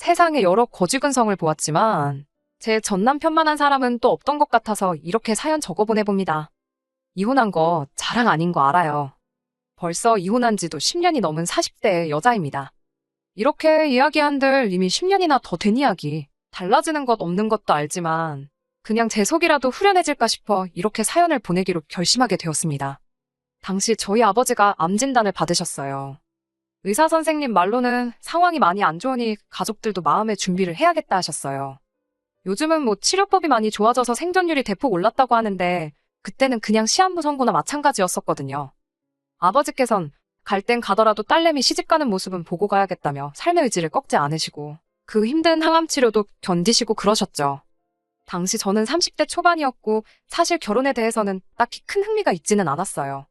세상에 여러 거지근성을 보았지만 제 전남편만한 사람은 또 없던 것 같아서 이렇게 사연 적어보내봅니다. 이혼한 거 자랑 아닌 거 알아요. 벌써 이혼한 지도 10년이 넘은 40대 여자입니다. 이렇게 이야기한들 이미 10년이나 더 된 이야기. 달라지는 것 없는 것도 알지만 그냥 제 속이라도 후련해질까 싶어 이렇게 사연을 보내기로 결심하게 되었습니다. 당시 저희 아버지가 암 진단을 받으셨어요. 의사 선생님 말로는 상황이 많이 안 좋으니 가족들도 마음의 준비를 해야겠다 하셨어요. 요즘은 뭐 치료법이 많이 좋아져서 생존율이 대폭 올랐다고 하는데 그때는 그냥 시한부 선고나 마찬가지였었거든요. 아버지께선 갈 땐 가더라도 딸내미 시집가는 모습은 보고 가야겠다며 삶의 의지를 꺾지 않으시고 그 힘든 항암 치료도 견디시고 그러셨죠. 당시 저는 30대 초반이었고 사실 결혼에 대해서는 딱히 큰 흥미가 있지는 않았어요.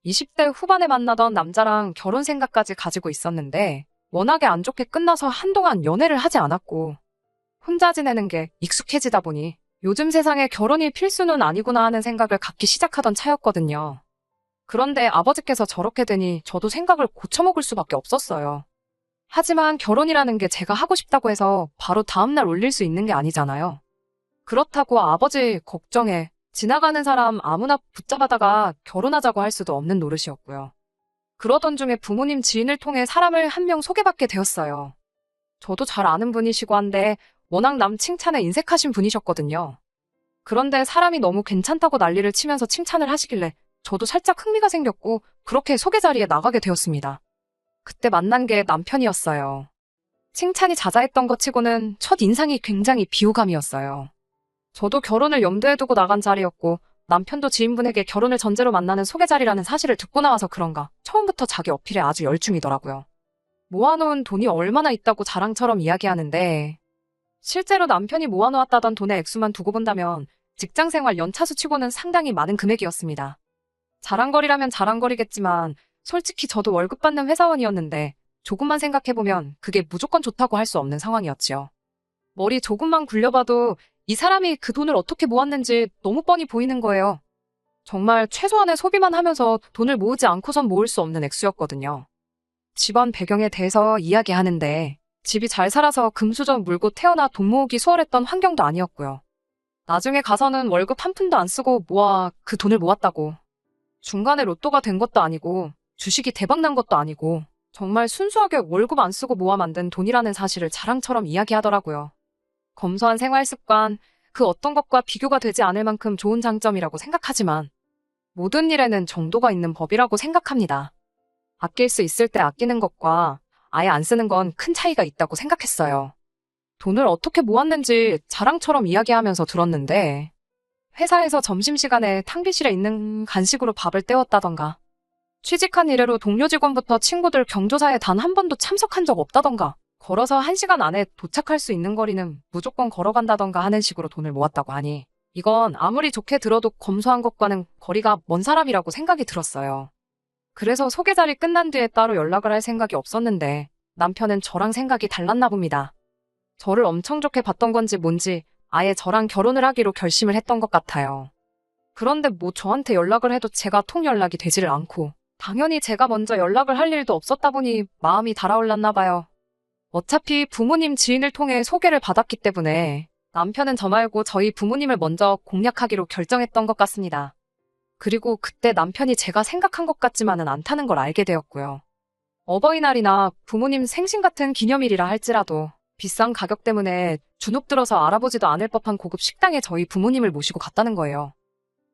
20대 후반에 만나던 남자랑 결혼 생각까지 가지고 있었는데 워낙에 안 좋게 끝나서 한동안 연애를 하지 않았고 혼자 지내는 게 익숙해지다 보니 요즘 세상에 결혼이 필수는 아니구나 하는 생각을 갖기 시작하던 차였거든요. 그런데 아버지께서 저렇게 되니 저도 생각을 고쳐먹을 수밖에 없었어요. 하지만 결혼이라는 게 제가 하고 싶다고 해서 바로 다음날 올릴 수 있는 게 아니잖아요. 그렇다고 아버지 걱정에 지나가는 사람 아무나 붙잡아다가 결혼하자고 할 수도 없는 노릇이었고요. 그러던 중에 부모님 지인을 통해 사람을 한 명 소개받게 되었어요. 저도 잘 아는 분이시고 한데 워낙 남 칭찬에 인색하신 분이셨거든요. 그런데 사람이 너무 괜찮다고 난리를 치면서 칭찬을 하시길래 저도 살짝 흥미가 생겼고 그렇게 소개 자리에 나가게 되었습니다. 그때 만난 게 남편이었어요. 칭찬이 자자했던 것 치고는 첫 인상이 굉장히 비호감이었어요. 저도 결혼을 염두에 두고 나간 자리였고 남편도 지인분에게 결혼을 전제로 만나는 소개 자리라는 사실을 듣고 나와서 그런가 처음부터 자기 어필에 아주 열중이더라고요. 모아놓은 돈이 얼마나 있다고 자랑처럼 이야기하는데 실제로 남편이 모아놓았다던 돈의 액수만 두고 본다면 직장생활 연차수 치고는 상당히 많은 금액이었습니다. 자랑거리라면 자랑거리겠지만 솔직히 저도 월급 받는 회사원이었는데 조금만 생각해보면 그게 무조건 좋다고 할 수 없는 상황이었지요. 머리 조금만 굴려봐도 이 사람이 그 돈을 어떻게 모았는지 너무 뻔히 보이는 거예요. 정말 최소한의 소비만 하면서 돈을 모으지 않고선 모을 수 없는 액수였거든요. 집안 배경에 대해서 이야기하는데 집이 잘 살아서 금수저 물고 태어나 돈 모으기 수월했던 환경도 아니었고요. 나중에 가서는 월급 한 푼도 안 쓰고 모아 그 돈을 모았다고. 중간에 로또가 된 것도 아니고 주식이 대박 난 것도 아니고 정말 순수하게 월급 안 쓰고 모아 만든 돈이라는 사실을 자랑처럼 이야기하더라고요. 검소한 생활 습관, 그 어떤 것과 비교가 되지 않을 만큼 좋은 장점이라고 생각하지만 모든 일에는 정도가 있는 법이라고 생각합니다. 아낄 수 있을 때 아끼는 것과 아예 안 쓰는 건 큰 차이가 있다고 생각했어요. 돈을 어떻게 모았는지 자랑처럼 이야기하면서 들었는데 회사에서 점심시간에 탕비실에 있는 간식으로 밥을 때웠다던가 취직한 이래로 동료 직원부터 친구들 경조사에 단 한 번도 참석한 적 없다던가 걸어서 1시간 안에 도착할 수 있는 거리는 무조건 걸어간다던가 하는 식으로 돈을 모았다고 하니 이건 아무리 좋게 들어도 검소한 것과는 거리가 먼 사람이라고 생각이 들었어요. 그래서 소개 자리 끝난 뒤에 따로 연락을 할 생각이 없었는데 남편은 저랑 생각이 달랐나 봅니다. 저를 엄청 좋게 봤던 건지 뭔지 아예 저랑 결혼을 하기로 결심을 했던 것 같아요. 그런데 뭐 저한테 연락을 해도 제가 통 연락이 되지를 않고 당연히 제가 먼저 연락을 할 일도 없었다 보니 마음이 달아올랐나 봐요. 어차피 부모님 지인을 통해 소개를 받았기 때문에 남편은 저 말고 저희 부모님을 먼저 공략하기로 결정했던 것 같습니다. 그리고 그때 남편이 제가 생각한 것 같지만은 않다는 걸 알게 되었고요. 어버이날이나 부모님 생신 같은 기념일이라 할지라도 비싼 가격 때문에 주눅 들어서 알아보지도 않을 법한 고급 식당에 저희 부모님을 모시고 갔다는 거예요.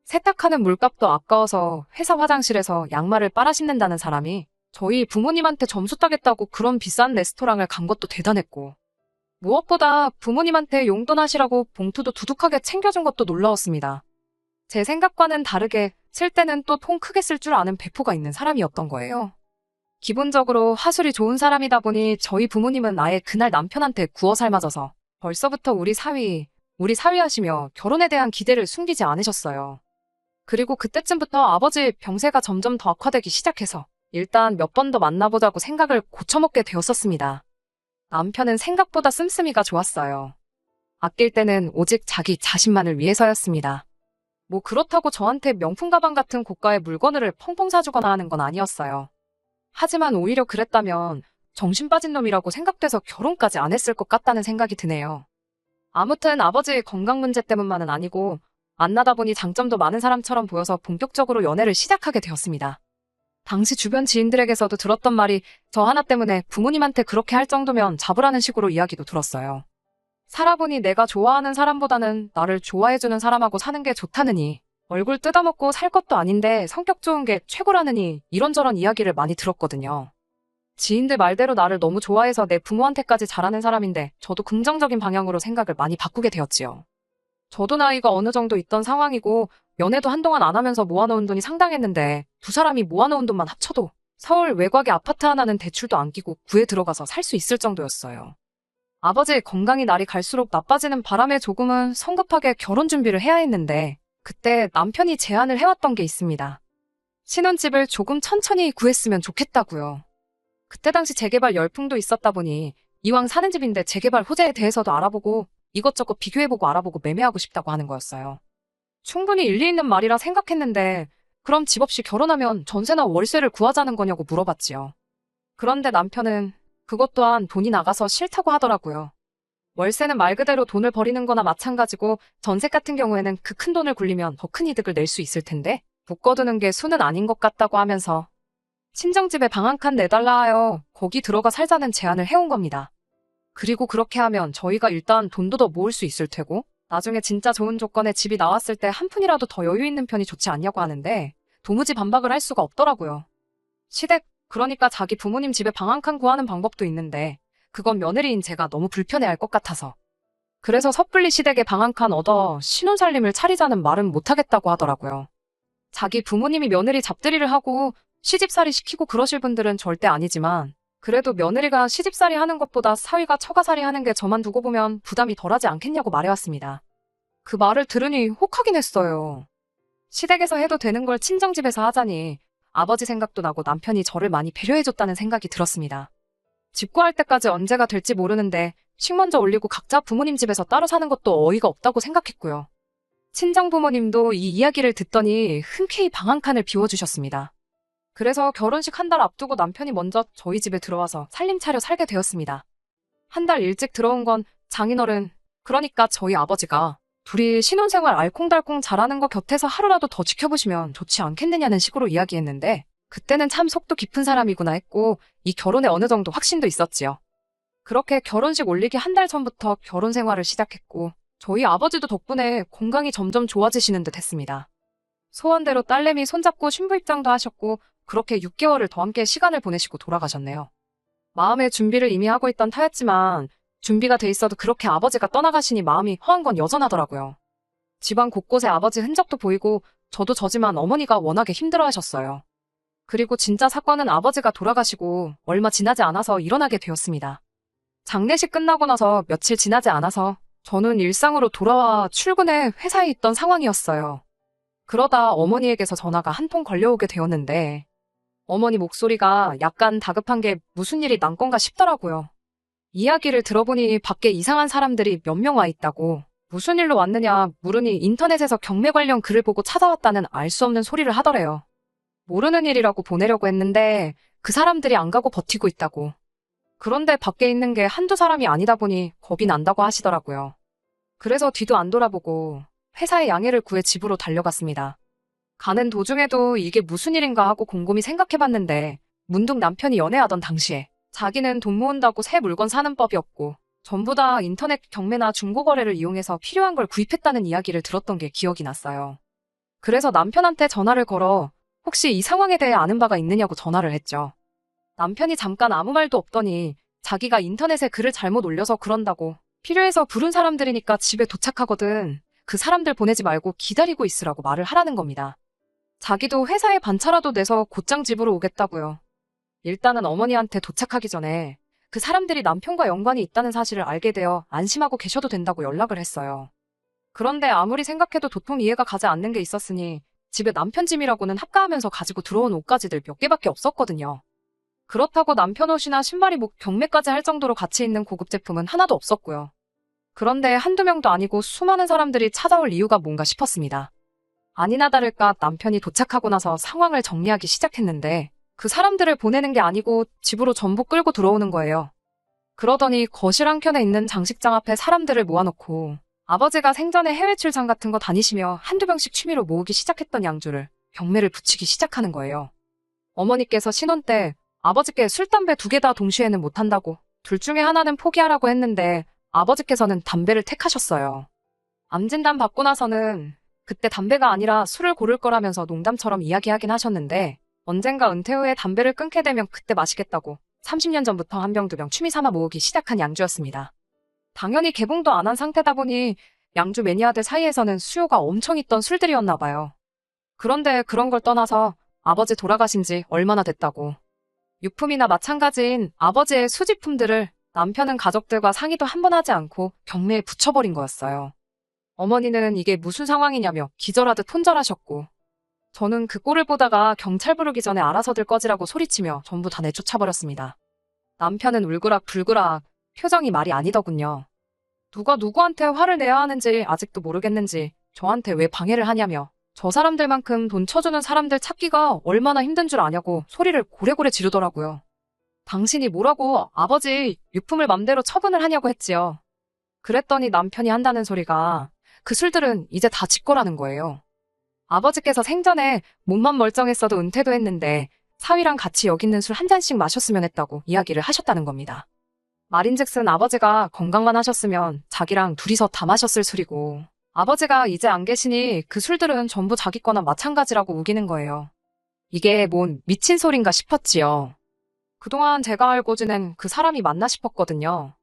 세탁하는 물값도 아까워서 회사 화장실에서 양말을 빨아 신는다는 사람이 저희 부모님한테 점수 따겠다고 그런 비싼 레스토랑을 간 것도 대단했고 무엇보다 부모님한테 용돈 하시라고 봉투도 두둑하게 챙겨준 것도 놀라웠습니다. 제 생각과는 다르게 쓸 때는 또 통 크게 쓸 줄 아는 배포가 있는 사람이었던 거예요. 기본적으로 하술이 좋은 사람이다 보니 저희 부모님은 아예 그날 남편한테 구워 삶아져서 벌써부터 우리 사위 하시며 결혼에 대한 기대를 숨기지 않으셨어요. 그리고 그때쯤부터 아버지 병세가 점점 더 악화되기 시작해서 일단 몇 번 더 만나보자고 생각을 고쳐먹게 되었었습니다. 남편은 생각보다 씀씀이가 좋았어요. 아낄 때는 오직 자기 자신만을 위해서였습니다. 뭐 그렇다고 저한테 명품 가방 같은 고가의 물건을 펑펑 사주거나 하는 건 아니었어요. 하지만 오히려 그랬다면 정신 빠진 놈이라고 생각돼서 결혼까지 안 했을 것 같다는 생각이 드네요. 아무튼 아버지의 건강 문제 때문만은 아니고 만나다 보니 장점도 많은 사람처럼 보여서 본격적으로 연애를 시작하게 되었습니다. 당시 주변 지인들에게서도 들었던 말이 저 하나 때문에 부모님한테 그렇게 할 정도면 잡으라는 식으로 이야기도 들었어요. 살아보니 내가 좋아하는 사람보다는 나를 좋아해주는 사람하고 사는 게 좋다느니, 얼굴 뜯어먹고 살 것도 아닌데 성격 좋은 게 최고라느니 이런저런 이야기를 많이 들었거든요. 지인들 말대로 나를 너무 좋아해서 내 부모한테까지 잘하는 사람인데 저도 긍정적인 방향으로 생각을 많이 바꾸게 되었지요. 저도 나이가 어느 정도 있던 상황이고 연애도 한동안 안 하면서 모아놓은 돈이 상당했는데 두 사람이 모아놓은 돈만 합쳐도 서울 외곽에 아파트 하나는 대출도 안 끼고 구에 들어가서 살 수 있을 정도였어요. 아버지의 건강이 날이 갈수록 나빠지는 바람에 조금은 성급하게 결혼 준비를 해야 했는데 그때 남편이 제안을 해왔던 게 있습니다. 신혼집을 조금 천천히 구했으면 좋겠다고요. 그때 당시 재개발 열풍도 있었다 보니 이왕 사는 집인데 재개발 호재에 대해서도 알아보고 이것저것 비교해보고 알아보고 매매하고 싶다고 하는 거였어요. 충분히 일리 있는 말이라 생각했는데 그럼 집 없이 결혼하면 전세나 월세를 구하자는 거냐고 물어봤지요. 그런데 남편은 그것 또한 돈이 나가서 싫다고 하더라고요. 월세는 말 그대로 돈을 버리는 거나 마찬가지고 전세 같은 경우에는 그 큰 돈을 굴리면 더 큰 이득을 낼 수 있을 텐데 묶어두는 게 수는 아닌 것 같다고 하면서 친정집에 방 한 칸 내달라 하여 거기 들어가 살자는 제안을 해온 겁니다. 그리고 그렇게 하면 저희가 일단 돈도 더 모을 수 있을 테고 나중에 진짜 좋은 조건의 집이 나왔을 때 한 푼이라도 더 여유 있는 편이 좋지 않냐고 하는데 도무지 반박을 할 수가 없더라고요. 시댁, 그러니까 자기 부모님 집에 방 한 칸 구하는 방법도 있는데 그건 며느리인 제가 너무 불편해할 것 같아서. 그래서 섣불리 시댁에 방 한 칸 얻어 신혼살림을 차리자는 말은 못하겠다고 하더라고요. 자기 부모님이 며느리 잡들이를 하고 시집살이 시키고 그러실 분들은 절대 아니지만 그래도 며느리가 시집살이 하는 것보다 사위가 처가살이 하는 게 저만 두고 보면 부담이 덜하지 않겠냐고 말해왔습니다. 그 말을 들으니 혹하긴 했어요. 시댁에서 해도 되는 걸 친정집에서 하자니 아버지 생각도 나고 남편이 저를 많이 배려해줬다는 생각이 들었습니다. 집 구할 때까지 언제가 될지 모르는데 식 먼저 올리고 각자 부모님 집에서 따로 사는 것도 어이가 없다고 생각했고요. 친정 부모님도 이 이야기를 듣더니 흔쾌히 방 한 칸을 비워주셨습니다. 그래서 결혼식 한 달 앞두고 남편이 먼저 저희 집에 들어와서 살림 차려 살게 되었습니다. 한 달 일찍 들어온 건 장인어른, 그러니까 저희 아버지가 둘이 신혼생활 알콩달콩 잘하는 거 곁에서 하루라도 더 지켜보시면 좋지 않겠느냐는 식으로 이야기했는데 그때는 참 속도 깊은 사람이구나 했고 이 결혼에 어느 정도 확신도 있었지요. 그렇게 결혼식 올리기 한 달 전부터 결혼 생활을 시작했고 저희 아버지도 덕분에 건강이 점점 좋아지시는 듯 했습니다. 소원대로 딸내미 손잡고 신부 입장도 하셨고 그렇게 6개월을 더 함께 시간을 보내시고 돌아가셨네요. 마음의 준비를 이미 하고 있던 터였지만 준비가 돼 있어도 그렇게 아버지가 떠나가시니 마음이 허한 건 여전하더라고요. 집안 곳곳에 아버지 흔적도 보이고 저도 저지만 어머니가 워낙에 힘들어하셨어요. 그리고 진짜 사건은 아버지가 돌아가시고 얼마 지나지 않아서 일어나게 되었습니다. 장례식 끝나고 나서 며칠 지나지 않아서 저는 일상으로 돌아와 출근해 회사에 있던 상황이었어요. 그러다 어머니에게서 전화가 한 통 걸려오게 되었는데 어머니 목소리가 약간 다급한 게 무슨 일이 난 건가 싶더라고요. 이야기를 들어보니 밖에 이상한 사람들이 몇 명 와 있다고 무슨 일로 왔느냐 물으니 인터넷에서 경매 관련 글을 보고 찾아왔다는 알 수 없는 소리를 하더래요. 모르는 일이라고 보내려고 했는데 그 사람들이 안 가고 버티고 있다고. 그런데 밖에 있는 게 한두 사람이 아니다 보니 겁이 난다고 하시더라고요. 그래서 뒤도 안 돌아보고 회사의 양해를 구해 집으로 달려갔습니다. 가는 도중에도 이게 무슨 일인가 하고 곰곰이 생각해봤는데 문득 남편이 연애하던 당시에 자기는 돈 모은다고 새 물건 사는 법이 없고 전부 다 인터넷 경매나 중고거래를 이용해서 필요한 걸 구입했다는 이야기를 들었던 게 기억이 났어요. 그래서 남편한테 전화를 걸어 혹시 이 상황에 대해 아는 바가 있느냐고 전화를 했죠. 남편이 잠깐 아무 말도 없더니 자기가 인터넷에 글을 잘못 올려서 그런다고 필요해서 부른 사람들이니까 집에 도착하거든. 그 사람들 보내지 말고 기다리고 있으라고 말을 하라는 겁니다. 자기도 회사에 반차라도 내서 곧장 집으로 오겠다고요. 일단은 어머니한테 도착하기 전에 그 사람들이 남편과 연관이 있다는 사실을 알게 되어 안심하고 계셔도 된다고 연락을 했어요. 그런데 아무리 생각해도 도통 이해가 가지 않는 게 있었으니 집에 남편 짐이라고는 합가하면서 가지고 들어온 옷가지들 몇 개밖에 없었거든요. 그렇다고 남편 옷이나 신발이 뭐 경매까지 할 정도로 가치 있는 고급 제품은 하나도 없었고요. 그런데 한두 명도 아니고 수많은 사람들이 찾아올 이유가 뭔가 싶었습니다. 아니나 다를까 남편이 도착하고 나서 상황을 정리하기 시작했는데 그 사람들을 보내는 게 아니고 집으로 전부 끌고 들어오는 거예요. 그러더니 거실 한켠에 있는 장식장 앞에 사람들을 모아놓고 아버지가 생전에 해외 출장 같은 거 다니시며 한두 병씩 취미로 모으기 시작했던 양주를 경매를 붙이기 시작하는 거예요. 어머니께서 신혼 때 아버지께 술, 담배 두 개 다 동시에는 못한다고 둘 중에 하나는 포기하라고 했는데 아버지께서는 담배를 택하셨어요. 암 진단 받고 나서는 그때 담배가 아니라 술을 고를 거라면서 농담처럼 이야기하긴 하셨는데 언젠가 은퇴 후에 담배를 끊게 되면 그때 마시겠다고 30년 전부터 한 병 두 병 취미 삼아 모으기 시작한 양주였습니다. 당연히 개봉도 안 한 상태다 보니 양주 매니아들 사이에서는 수요가 엄청 있던 술들이었나 봐요. 그런데 그런 걸 떠나서 아버지 돌아가신 지 얼마나 됐다고. 유품이나 마찬가지인 아버지의 수집품들을 남편은 가족들과 상의도 한 번 하지 않고 경매에 붙여버린 거였어요. 어머니는 이게 무슨 상황이냐며 기절하듯 혼절하셨고 저는 그 꼴을 보다가 경찰 부르기 전에 알아서들 꺼지라고 소리치며 전부 다 내쫓아버렸습니다. 남편은 울그락불그락 표정이 말이 아니더군요. 누가 누구한테 화를 내야 하는지 아직도 모르겠는지 저한테 왜 방해를 하냐며 저 사람들만큼 돈 쳐주는 사람들 찾기가 얼마나 힘든 줄 아냐고 소리를 고래고래 지르더라고요. 당신이 뭐라고 아버지 유품을 맘대로 처분을 하냐고 했지요. 그랬더니 남편이 한다는 소리가 그 술들은 이제 다 지 거라는 거예요. 아버지께서 생전에 몸만 멀쩡했어도 은퇴도 했는데 사위랑 같이 여기 있는 술 한 잔씩 마셨으면 했다고 이야기를 하셨다는 겁니다. 말인즉슨 아버지가 건강만 하셨으면 자기랑 둘이서 다 마셨을 술이고 아버지가 이제 안 계시니 그 술들은 전부 자기 거나 마찬가지라고 우기는 거예요. 이게 뭔 미친 소린가 싶었지요. 그동안 제가 알고 지낸 그 사람이 맞나 싶었거든요.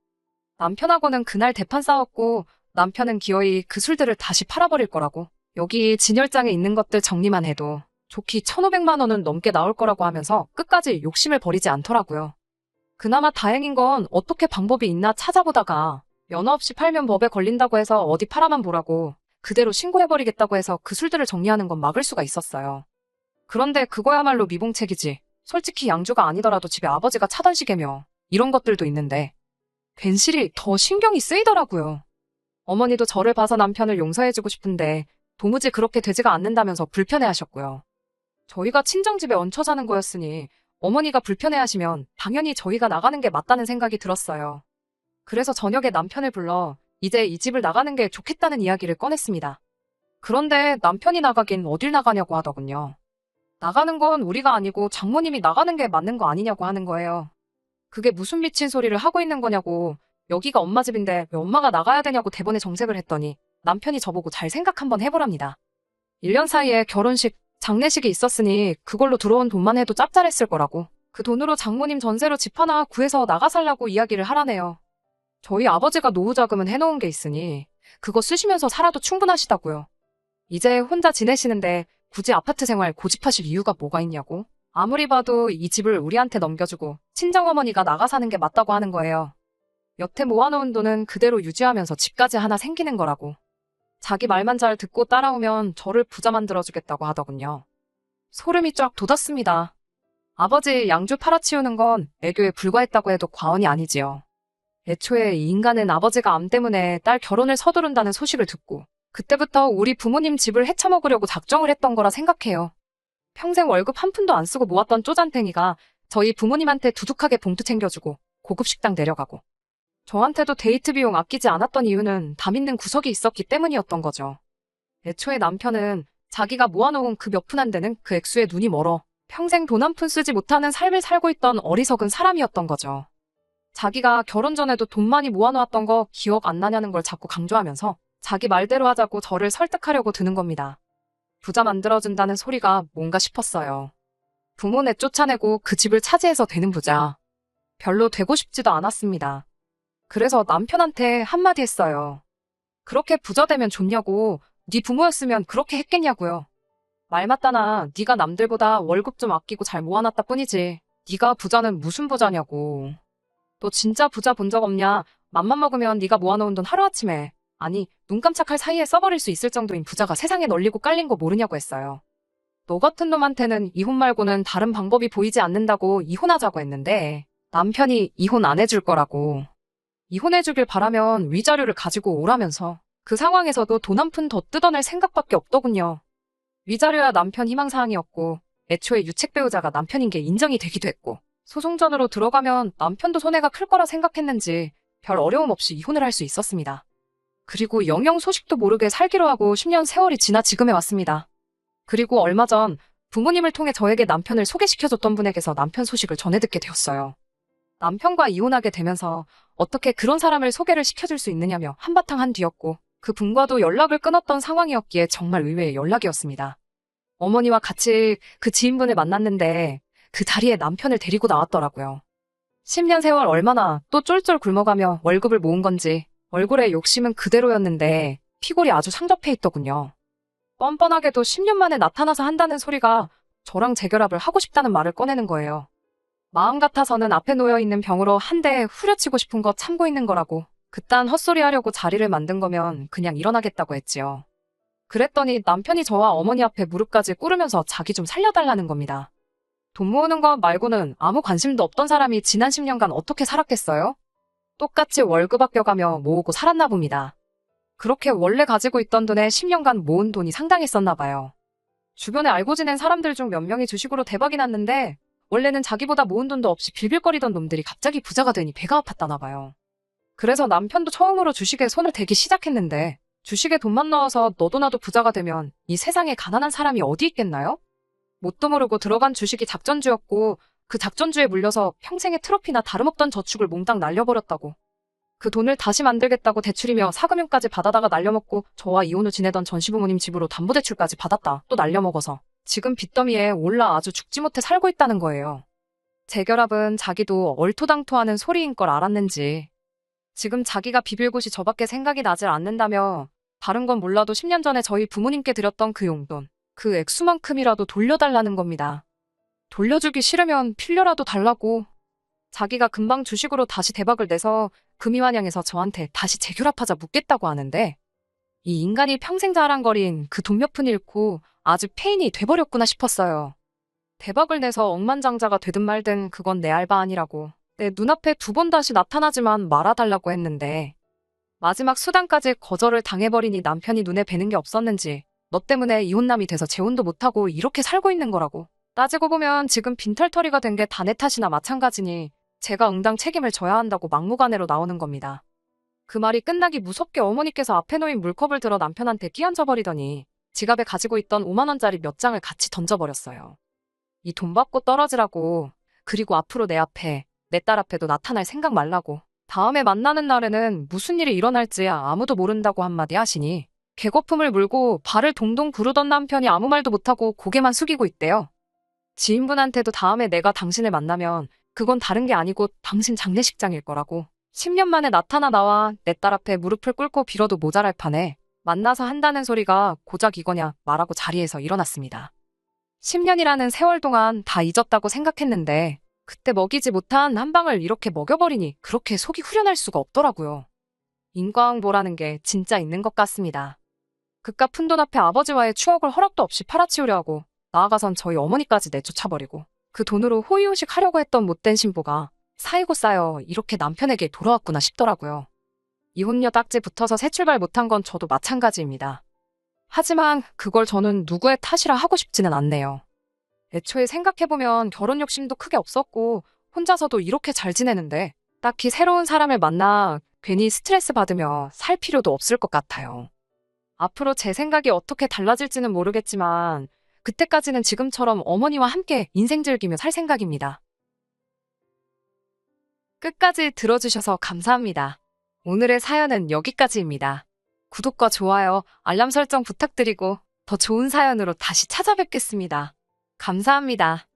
남편하고는 그날 대판 싸웠고 남편은 기어이 그 술들을 다시 팔아버릴 거라고 여기 진열장에 있는 것들 정리만 해도 좋기 1,500만 원은 넘게 나올 거라고 하면서 끝까지 욕심을 버리지 않더라고요. 그나마 다행인 건 어떻게 방법이 있나 찾아보다가 면허 없이 팔면 법에 걸린다고 해서 어디 팔아만 보라고 그대로 신고해버리겠다고 해서 그 술들을 정리하는 건 막을 수가 있었어요. 그런데 그거야말로 미봉책이지. 솔직히 양주가 아니더라도 집에 아버지가 차던 시계며 이런 것들도 있는데 괜시리 더 신경이 쓰이더라고요. 어머니도 저를 봐서 남편을 용서해주고 싶은데 도무지 그렇게 되지가 않는다면서 불편해하셨고요. 저희가 친정집에 얹혀 사는 거였으니 어머니가 불편해하시면 당연히 저희가 나가는 게 맞다는 생각이 들었어요. 그래서 저녁에 남편을 불러 이제 이 집을 나가는 게 좋겠다는 이야기를 꺼냈습니다. 그런데 남편이 나가긴 어딜 나가냐고 하더군요. 나가는 건 우리가 아니고 장모님이 나가는 게 맞는 거 아니냐고 하는 거예요. 그게 무슨 미친 소리를 하고 있는 거냐고 여기가 엄마 집인데 왜 엄마가 나가야 되냐고 대번에 정색을 했더니 남편이 저보고 잘 생각 한번 해보랍니다. 1년 사이에 결혼식, 장례식이 있었으니 그걸로 들어온 돈만 해도 짭짤했을 거라고 그 돈으로 장모님 전세로 집 하나 구해서 나가 살라고 이야기를 하라네요. 저희 아버지가 노후 자금은 해놓은 게 있으니 그거 쓰시면서 살아도 충분하시다고요. 이제 혼자 지내시는데 굳이 아파트 생활 고집하실 이유가 뭐가 있냐고. 아무리 봐도 이 집을 우리한테 넘겨주고 친정어머니가 나가 사는 게 맞다고 하는 거예요. 여태 모아놓은 돈은 그대로 유지하면서 집까지 하나 생기는 거라고. 자기 말만 잘 듣고 따라오면 저를 부자 만들어주겠다고 하더군요. 소름이 쫙 돋았습니다. 아버지 양주 팔아치우는 건 애교에 불과했다고 해도 과언이 아니지요. 애초에 이 인간은 아버지가 암 때문에 딸 결혼을 서두른다는 소식을 듣고 그때부터 우리 부모님 집을 헤쳐먹으려고 작정을 했던 거라 생각해요. 평생 월급 한 푼도 안 쓰고 모았던 쪼잔탱이가 저희 부모님한테 두둑하게 봉투 챙겨주고 고급 식당 데려가고 저한테도 데이트 비용 아끼지 않았던 이유는 담 있는 구석이 있었기 때문이었던 거죠. 애초에 남편은 자기가 모아놓은 그 몇 푼 안 되는 그 액수에 눈이 멀어 평생 돈 한 푼 쓰지 못하는 삶을 살고 있던 어리석은 사람이었던 거죠. 자기가 결혼 전에도 돈 많이 모아놓았던 거 기억 안 나냐는 걸 자꾸 강조하면서 자기 말대로 하자고 저를 설득하려고 드는 겁니다. 부자 만들어준다는 소리가 뭔가 싶었어요. 부모네 쫓아내고 그 집을 차지해서 되는 부자. 별로 되고 싶지도 않았습니다. 그래서 남편한테 한마디 했어요. 그렇게 부자 되면 좋냐고. 네 부모였으면 그렇게 했겠냐고요. 말 맞다나 네가 남들보다 월급 좀 아끼고 잘 모아놨다 뿐이지. 네가 부자는 무슨 부자냐고. 너 진짜 부자 본 적 없냐? 맘만 먹으면 네가 모아놓은 돈 하루아침에 아니 눈 깜짝할 사이에 써버릴 수 있을 정도인 부자가 세상에 널리고 깔린 거 모르냐고 했어요. 너 같은 놈한테는 이혼 말고는 다른 방법이 보이지 않는다고 이혼하자고 했는데 남편이 이혼 안 해줄 거라고. 이혼해주길 바라면 위자료를 가지고 오라면서 그 상황에서도 돈 한 푼 더 뜯어낼 생각밖에 없더군요. 위자료야 남편 희망사항이었고 애초에 유책 배우자가 남편인 게 인정이 되기도 했고 소송전으로 들어가면 남편도 손해가 클 거라 생각했는지 별 어려움 없이 이혼을 할 수 있었습니다. 그리고 영영 소식도 모르게 살기로 하고 10년 세월이 지나 지금에 왔습니다. 그리고 얼마 전 부모님을 통해 저에게 남편을 소개시켜줬던 분에게서 남편 소식을 전해 듣게 되었어요. 남편과 이혼하게 되면서 어떻게 그런 사람을 소개를 시켜줄 수 있느냐며 한바탕 한 뒤였고 그 분과도 연락을 끊었던 상황이었기에 정말 의외의 연락이었습니다. 어머니와 같이 그 지인분을 만났는데 그 자리에 남편을 데리고 나왔더라고요. 10년 세월 얼마나 또 쫄쫄 굶어가며 월급을 모은 건지 얼굴에 욕심은 그대로였는데 피골이 아주 상접해 있더군요. 뻔뻔하게도 10년 만에 나타나서 한다는 소리가 저랑 재결합을 하고 싶다는 말을 꺼내는 거예요. 마음 같아서는 앞에 놓여있는 병으로 한 대 후려치고 싶은 거 참고 있는 거라고 그딴 헛소리 하려고 자리를 만든 거면 그냥 일어나겠다고 했지요. 그랬더니 남편이 저와 어머니 앞에 무릎까지 꿇으면서 자기 좀 살려달라는 겁니다. 돈 모으는 것 말고는 아무 관심도 없던 사람이 지난 10년간 어떻게 살았겠어요? 똑같이 월급 아껴가며 모으고 살았나 봅니다. 그렇게 원래 가지고 있던 돈에 10년간 모은 돈이 상당했었나 봐요. 주변에 알고 지낸 사람들 중 몇 명이 주식으로 대박이 났는데 원래는 자기보다 모은 돈도 없이 빌빌거리던 놈들이 갑자기 부자가 되니 배가 아팠다나 봐요. 그래서 남편도 처음으로 주식에 손을 대기 시작했는데 주식에 돈만 넣어서 너도 나도 부자가 되면 이 세상에 가난한 사람이 어디 있겠나요? 뭣도 모르고 들어간 주식이 작전주였고 그 작전주에 물려서 평생의 트로피나 다름없던 저축을 몽땅 날려버렸다고. 그 돈을 다시 만들겠다고 대출이며 사금융까지 받아다가 날려먹고 저와 이혼 후 지내던 전시부모님 집으로 담보대출까지 받았다 또 날려먹어서 지금 빚더미에 올라 아주 죽지 못해 살고 있다는 거예요. 재결합은 자기도 얼토당토하는 소리인 걸 알았는지 지금 자기가 비빌 곳이 저밖에 생각이 나질 않는다며 다른 건 몰라도 10년 전에 저희 부모님께 드렸던 그 용돈 그 액수만큼이라도 돌려달라는 겁니다. 돌려주기 싫으면 필려라도 달라고. 자기가 금방 주식으로 다시 대박을 내서 금이환영해서 저한테 다시 재결합하자 묻겠다고 하는데 이 인간이 평생 자랑거린 그 돈 몇 푼 잃고 아주 페인이 돼버렸구나 싶었어요. 대박을 내서 억만장자가 되든 말든 그건 내 알바 아니라고. 내 눈앞에 2번 다시 나타나지만 말아달라고 했는데 마지막 수단까지 거절을 당해버리니 남편이 눈에 뵈는 게 없었는지 너 때문에 이혼남이 돼서 재혼도 못하고 이렇게 살고 있는 거라고. 따지고 보면 지금 빈털터리가 된 게 다 내 탓이나 마찬가지니 제가 응당 책임을 져야 한다고 막무가내로 나오는 겁니다. 그 말이 끝나기 무섭게 어머니께서 앞에 놓인 물컵을 들어 남편한테 끼얹어버리더니 지갑에 가지고 있던 5만 원짜리 몇 장을 같이 던져버렸어요. 이 돈 받고 떨어지라고. 그리고 앞으로 내 앞에, 내 딸 앞에도 나타날 생각 말라고. 다음에 만나는 날에는 무슨 일이 일어날지 아무도 모른다고 한마디 하시니 개거품을 물고 발을 동동 구르던 남편이 아무 말도 못하고 고개만 숙이고 있대요. 지인분한테도 다음에 내가 당신을 만나면 그건 다른 게 아니고 당신 장례식장일 거라고. 10년 만에 나타나 나와 내 딸 앞에 무릎을 꿇고 빌어도 모자랄 판에 만나서 한다는 소리가 고작 이거냐 말하고 자리에서 일어났습니다. 10년이라는 세월 동안 다 잊었다고 생각했는데 그때 먹이지 못한 한 방을 이렇게 먹여버리니 그렇게 속이 후련할 수가 없더라고요. 인과응보라는 게 진짜 있는 것 같습니다. 그깟 푼돈 앞에 아버지와의 추억을 허락도 없이 팔아치우려 하고 나아가선 저희 어머니까지 내쫓아버리고 그 돈으로 호의호식 하려고 했던 못된 신부가 쌓이고 쌓여 이렇게 남편에게 돌아왔구나 싶더라고요. 이혼녀 딱지 붙어서 새 출발 못한 건 저도 마찬가지입니다. 하지만 그걸 저는 누구의 탓이라 하고 싶지는 않네요. 애초에 생각해보면 결혼 욕심도 크게 없었고 혼자서도 이렇게 잘 지내는데 딱히 새로운 사람을 만나 괜히 스트레스 받으며 살 필요도 없을 것 같아요. 앞으로 제 생각이 어떻게 달라질지는 모르겠지만 그때까지는 지금처럼 어머니와 함께 인생 즐기며 살 생각입니다. 끝까지 들어주셔서 감사합니다. 오늘의 사연은 여기까지입니다. 구독과 좋아요, 알람 설정 부탁드리고 더 좋은 사연으로 다시 찾아뵙겠습니다. 감사합니다.